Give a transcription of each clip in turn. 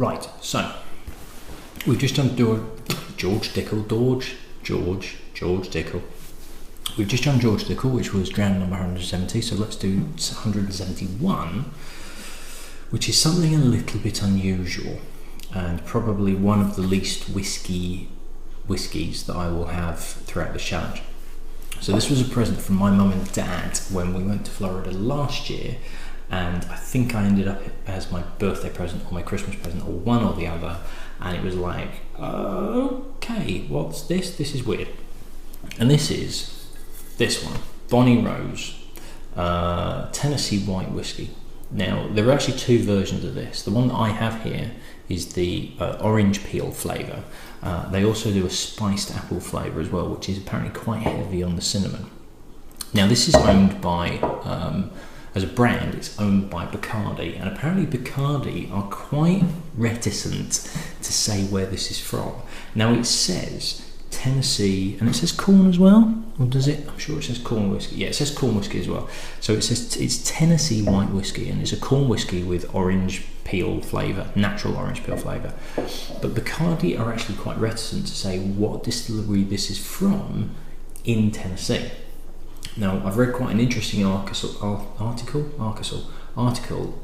Right, so we've just done George Dickel. We've just done George Dickel, which was Dram number 170, so let's do 171, which is something a little bit unusual and probably one of the least whiskies that I will have throughout the challenge. So this was a present from my mum and dad when we went to Florida last year, and I think I ended up as my birthday present or my Christmas present or one or the other, and it was like, okay, what's this? This is weird. And this is this one, Bonnie Rose, Tennessee white whiskey. Now, there are actually two versions of this. The one that I have here is the orange peel flavour. They also do a spiced apple flavour as well, which is apparently quite heavy on the cinnamon. Now, this is owned by, as a brand, it's owned by Bacardi, and apparently Bacardi are quite reticent to say where this is from. Now, it says Tennessee, and it says corn as well, or does it? I'm sure it says corn whiskey. Yeah, it says corn whiskey as well. So it says it's Tennessee white whiskey, and it's a corn whiskey with orange peel flavour, natural orange peel flavour. But Bacardi are actually quite reticent to say what distillery this is from in Tennessee. Now, I've read quite an interesting article.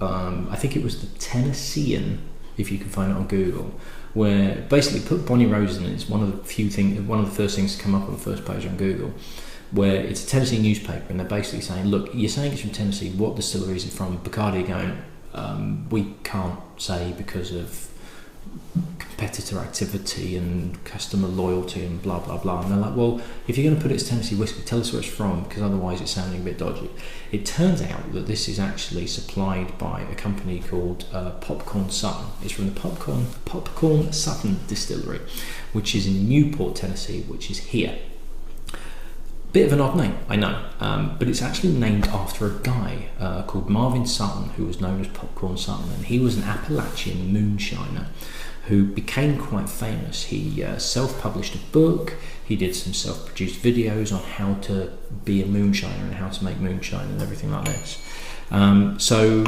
I think it was the Tennessean, if you can find it on Google, where basically put Bonnie Rose in it. It's one of the first things to come up on the first page on Google, where it's a Tennessee newspaper, and they're basically saying, look, you're saying it's from Tennessee, what distillery is it from? Bacardi going, we can't say because of competitor activity and customer loyalty and blah blah blah. And they're like, well, if you're going to put it as Tennessee whiskey, tell us where it's from, because otherwise it's sounding a bit dodgy. It turns out that this is actually supplied by a company called Popcorn Sutton. It's from the Popcorn Sutton Distillery, which is in Newport, Tennessee, which is here. Bit of an odd name, I know, but it's actually named after a guy called Marvin Sutton, who was known as Popcorn Sutton, and he was an Appalachian moonshiner who became quite famous. He self-published a book, he did some self-produced videos on how to be a moonshiner and how to make moonshine and everything like this. So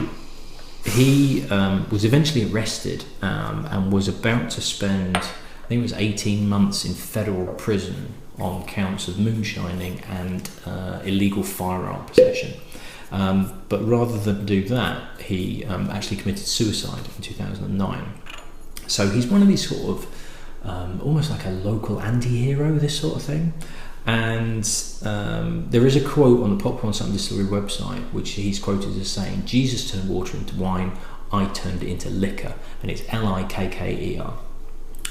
he was eventually arrested and was about to spend, I think it was 18 months in federal prison on counts of moonshining and illegal firearm possession. But rather than do that, he actually committed suicide in 2009. So he's one of these sort of almost like a local anti-hero, this sort of thing. And there is a quote on the Popcorn Sutton Distillery website which he's quoted as saying, "Jesus turned water into wine, I turned it into liquor," and it's Likker.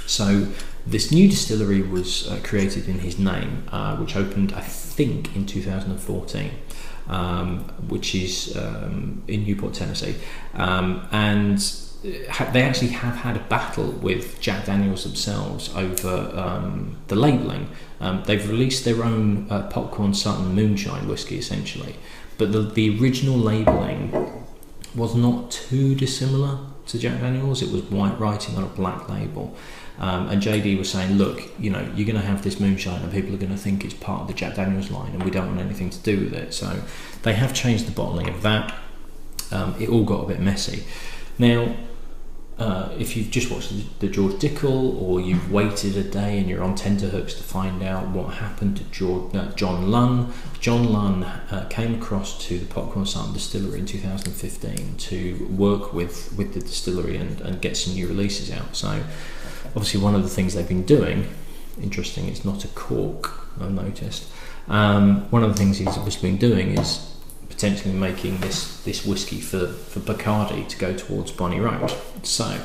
So this new distillery was created in his name, which opened, I think, in 2014, which is in Newport, Tennessee. And they actually have had a battle with Jack Daniels themselves over the labelling. They've released their own Popcorn Sutton moonshine whiskey, essentially. But the original labelling was not too dissimilar to Jack Daniels. It was white writing on a black label. And JD was saying, look, you know, you're going to have this moonshine and people are going to think it's part of the Jack Daniels line and we don't want anything to do with it. So they have changed the bottling of that. It all got a bit messy. Now, if you've just watched the George Dickel, or you've waited a day and you're on tenterhooks to find out what happened to John Lunn. John Lunn came across to the Popcorn Sutton Distillery in 2015 to work with the distillery and get some new releases out. So obviously one of the things they've been doing, interesting, it's not a cork, I've noticed. One of the things he's obviously been doing is potentially making this whiskey for Bacardi to go towards Bonnie Rose. So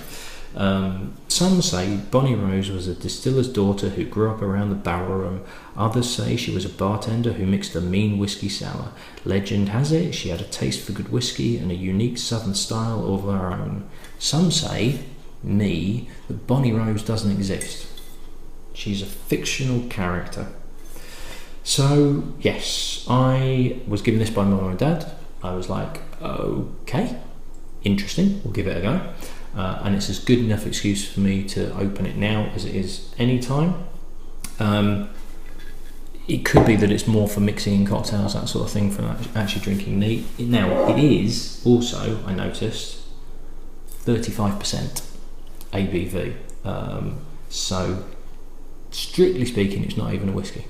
some say Bonnie Rose was a distiller's daughter who grew up around the barrel room. Others say she was a bartender who mixed a mean whiskey sour. Legend has it she had a taste for good whiskey and a unique southern style of her own. Some say, me, that Bonnie Rose doesn't exist. She's a fictional character. So, yes, I was given this by my mum and dad. I was like, okay, interesting, we'll give it a go. And it's as good enough excuse for me to open it now as it is any time. It could be that it's more for mixing in cocktails, that sort of thing, for actually drinking neat. Now, it is also, I noticed, 35%. ABV. So strictly speaking, it's not even a whiskey.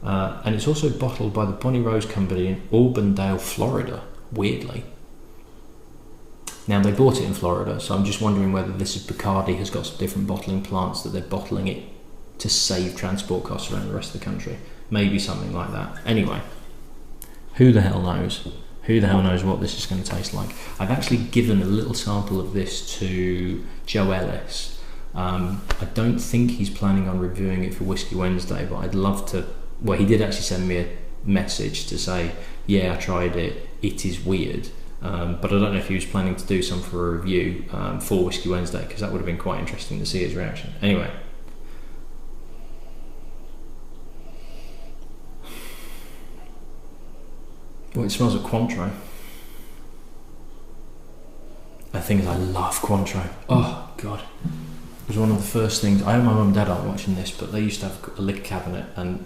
And it's also bottled by the Bonnie Rose Company in Auburndale, Florida, weirdly. Now, they bought it in Florida, so I'm just wondering whether this is Bacardi has got some different bottling plants that they're bottling it to save transport costs around the rest of the country. Maybe something like that. Anyway, who the hell knows? Who the hell knows what this is going to taste like? I've actually given a little sample of this to Joe Ellis. I don't think he's planning on reviewing it for Whiskey Wednesday, but I'd love to. Well, he did actually send me a message to say, yeah, I tried it, it is weird. But I don't know if he was planning to do some for a review for Whiskey Wednesday, because that would have been quite interesting to see his reaction. Anyway. Well, it smells of Cointreau. The thing is, I love Cointreau. Oh, God. It was one of the first things. I know my mum and dad aren't watching this, but they used to have a liquor cabinet, and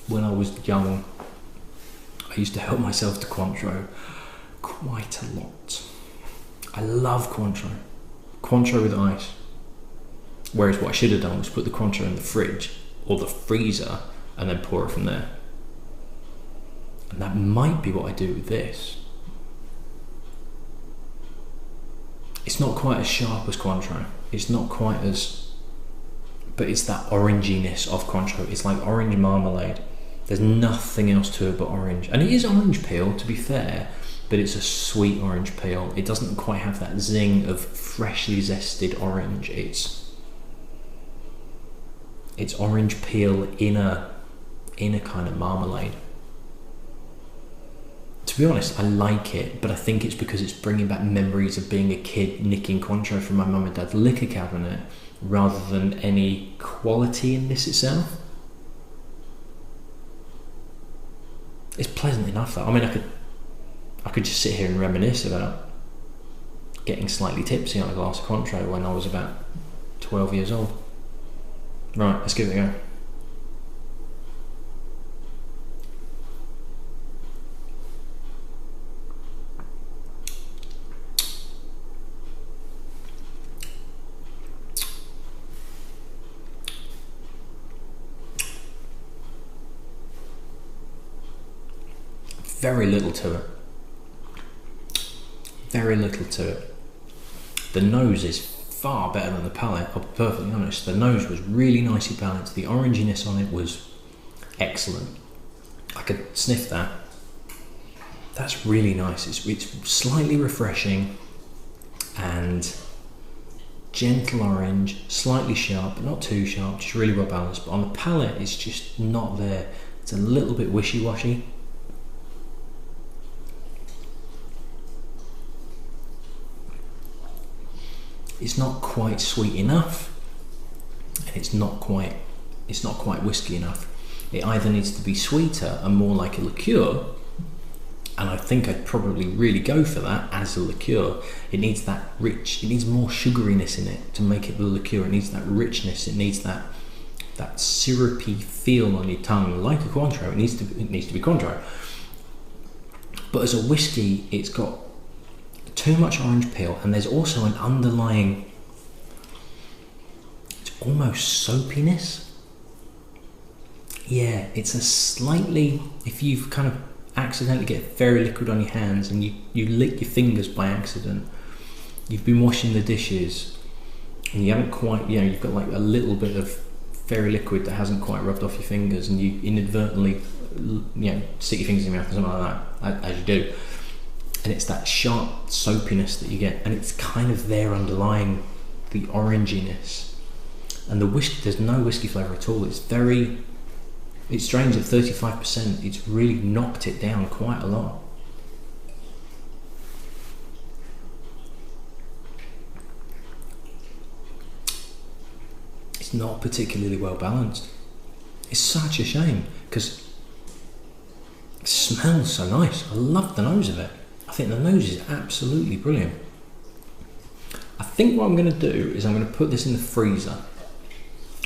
when I was young, I used to help myself to Cointreau quite a lot. I love Cointreau. Cointreau with ice. Whereas what I should have done was put the Cointreau in the fridge or the freezer and then pour it from there. And that might be what I do with this. It's not quite as sharp as Cointreau. It's not quite as... But it's that oranginess of Cointreau. It's like orange marmalade. There's nothing else to it but orange. And it is orange peel, to be fair, but it's a sweet orange peel. It doesn't quite have that zing of freshly zested orange. It's orange peel in a kind of marmalade. To be honest, I like it, but I think it's because it's bringing back memories of being a kid nicking Cointreau from my mum and dad's liquor cabinet rather than any quality in this itself. It's pleasant enough though. I mean, I could just sit here and reminisce about getting slightly tipsy on a glass of Cointreau when I was about 12 years old. Right, let's give it a go. Very little to it. Very little to it. The nose is far better than the palate, I'll be perfectly honest. The nose was really nicely balanced. The oranginess on it was excellent. I could sniff that. That's really nice. It's slightly refreshing and gentle orange, slightly sharp, but not too sharp, just really well balanced. But on the palate, it's just not there. It's a little bit wishy-washy. It's not quite sweet enough, and it's not quite whiskey enough. It either needs to be sweeter and more like a liqueur, and I think I'd probably really go for that as a liqueur. It needs that rich, it needs more sugariness in it to make it the liqueur. It needs that richness, it needs that syrupy feel on your tongue, like a Cointreau. It needs to be Cointreau. But as a whiskey, it's got too much orange peel, and there's also an underlying, it's almost soapiness. Yeah, it's a slightly, if you've kind of accidentally get very liquid on your hands and you lick your fingers by accident, you've been washing the dishes and you haven't quite, you've got like a little bit of fairy liquid that hasn't quite rubbed off your fingers, and you inadvertently, stick your fingers in your mouth or something like that, as you do. And it's that sharp soapiness that you get, and it's kind of there underlying the oranginess. And the whiskey, there's no whiskey flavour at all. It's strange at 35%, it's really knocked it down quite a lot. It's not particularly well balanced. It's such a shame, because it smells so nice. I love the nose of it. I think the nose is absolutely brilliant. I think what I'm going to do is I'm going to put this in the freezer,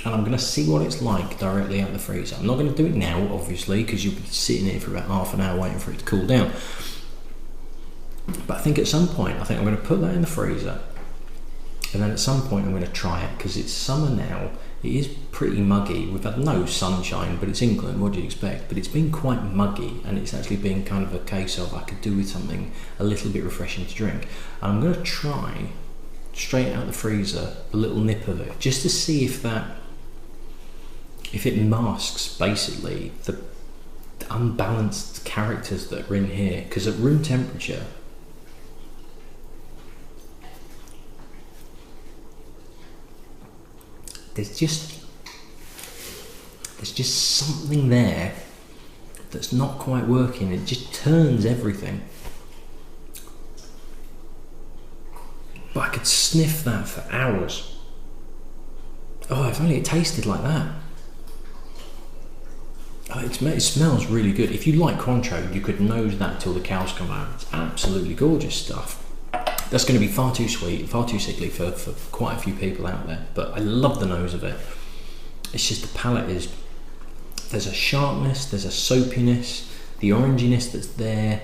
and I'm going to see what it's like directly out of the freezer. I'm not going to do it now, obviously, because you'll be sitting here for about half an hour waiting for it to cool down. But I think at some point, I'm going to put that in the freezer, And then at some point I'm going to try it, because it's summer now. It is pretty muggy. We've had no sunshine, but it's England, what do you expect? But it's been quite muggy, and it's actually been kind of a case of I could do with something a little bit refreshing to drink. And I'm going to try, straight out the freezer, a little nip of it, just to see if it masks basically the unbalanced characters that are in here. Because at room temperature, there's just something there that's not quite working. It just turns everything. But I could sniff that for hours. Oh, if only it tasted like that. Oh, it smells really good. If you like Cointreau, you could nose that till the cows come home. It's absolutely gorgeous stuff. That's going to be far too sweet, far too sickly for quite a few people out there. But I love the nose of it. It's just the palate is... There's a sharpness, there's a soapiness, the oranginess that's there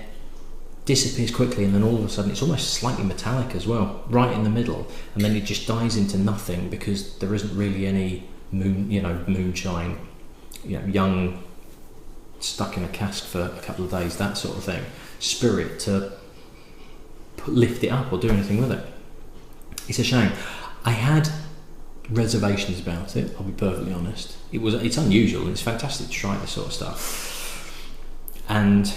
disappears quickly, and then all of a sudden it's almost slightly metallic as well, right in the middle, and then it just dies into nothing because there isn't really any moonshine, young, stuck in a cask for a couple of days, that sort of thing, spirit to lift it up or do anything with it. It's a shame. I had reservations about it, I'll be perfectly honest. It's unusual and it's fantastic to try this sort of stuff, and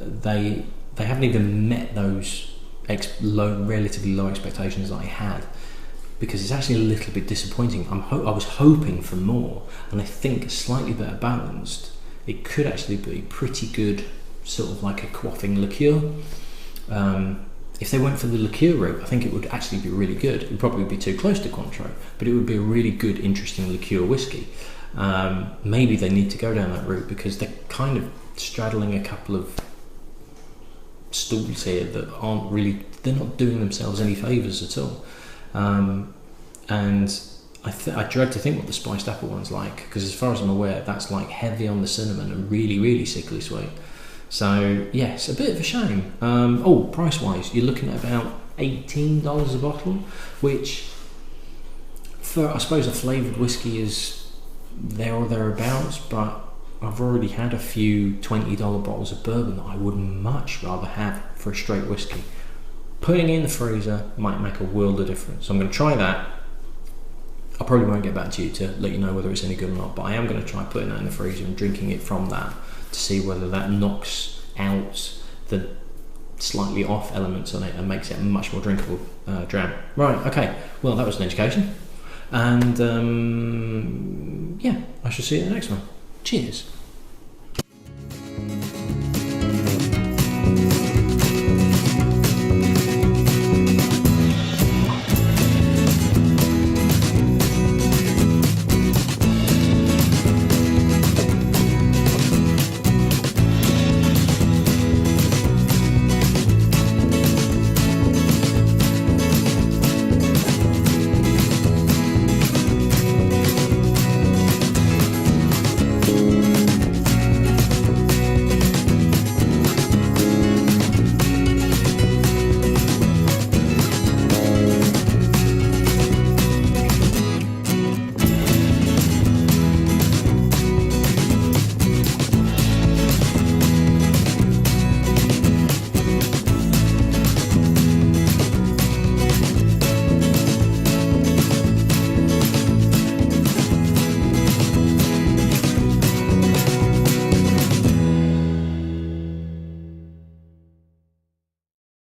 they haven't even met those relatively low expectations that I had, because it's actually a little bit disappointing. I was hoping for more, and I think slightly better balanced. It could actually be pretty good, sort of like a quaffing liqueur. If they went for the liqueur route, I think it would actually be really good. It would probably be too close to Cointreau, but it would be a really good, interesting liqueur whiskey. Maybe they need to go down that route, because they're kind of straddling a couple of stools here that aren't really, they're not doing themselves any favours at all. And I dread to think what the spiced apple one's like, because as far as I'm aware, that's like heavy on the cinnamon and really, really sickly sweet. So yes, a bit of a shame. Price wise, you're looking at about $18 a bottle, which for, I suppose, a flavoured whiskey is there or thereabouts, but I've already had a few $20 bottles of bourbon that I would much rather have for a straight whiskey. Putting it in the freezer might make a world of difference. So I'm going to try that. I probably won't get back to you to let you know whether it's any good or not, but I am going to try putting that in the freezer and drinking it from that to see whether that knocks out the slightly off elements on it and makes it a much more drinkable dram. Right, okay, well that was an education, and I shall see you in the next one. Cheers.